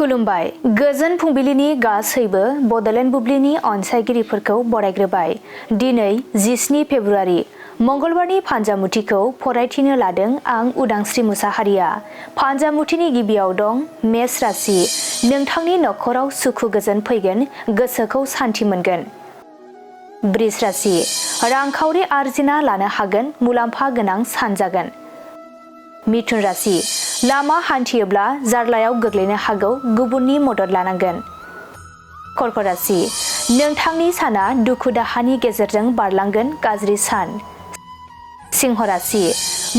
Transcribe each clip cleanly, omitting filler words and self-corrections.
खुलुमबाय गोजोन फुंबिलिनि गासैबो बडलेण्ड बुब्लिनि अनसायगिरिफोरखौ बरायग्रोबाय। दिनै 17 फेब्रुआरि मंगलबारनि फान्जामुथिखौ फरायथिनो लादों आं उदांस्रि मुसाहारिया। फान्जामुथिनि गिबियाव दं मेष राशि। नोंथांनि नखराव सुखु गोजोन फैगोन, गोसोखौ सान्थि मोनगोन। बृष राशि रांखावरि आरजिना लानो हागोन, मुलाम्फा गोनां सान जागोन। मिथुन राशि लामा हान्थियोब्ला जार्लायाव गोग्लैनो हागौ, गुबुननि मदद लानांगोन। कर्कट राशि नोंथांनि साना दुखु दाहानि गेजेरजों बारलांगोन, गाज्रि सान। सिंह राशि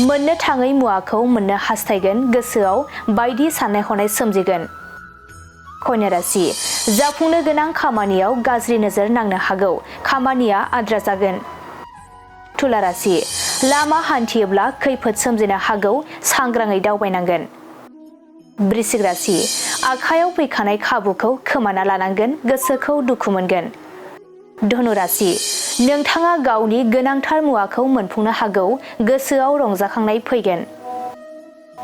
मोननो थाङै मुवाखौ मोननो हास्थायगोन, गोसोआव बायदि साननाय हनाय सोमजिगोन। कन्या राशि जाफुंनो गोनां खामानियाव गाज्रि नोजोर नांनो हागौ, खामानिया आद्रा जागोन। तुला राशि लामा हान्थियोब्ला खैफोद सोमजिनो हागौ, सांग्राङै दावबायनांगोन। वृश्चिक राशि आखायाव फैखानाय खाबुखौ खोमाना लानांगोन, गोसोखौ दुखु मोनगोन। धनु राशि नोंथाङा गावनि गोनांथार मुवाखौ मोनफुंनो हागौ, गोसोआव रंजाखांनाय फैगोन।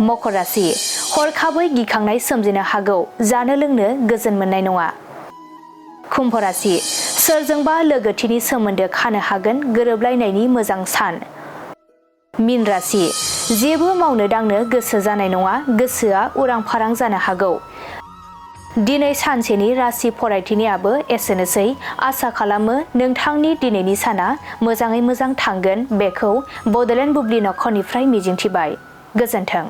मकर राशि हरखाबै गिखांनाय सोमजिनो हागौ, जानो लोंनो गोजोन मोननाय नङा। कुम्भ राशि सोरजोंबा लोगोथिनि सोमोन्दो खानो हागोन, गोरोबलायनायनि मोजां सान। मीन राशि जेबो मावनो दांनो गोसो जानाय नङा, गोसोआ उरां फारां जानो हागौ। दिनै सानसेनि राशि फरायथिनायाबो एसेनोसै। आसा खालामो नोंथांनि दिनैनि साना मोजाङै मोजां थांगोन, बेखौ बडलेण्ड बुब्लि नखरनिफ्राय मिजिंथिबाय। गोजोन्थों।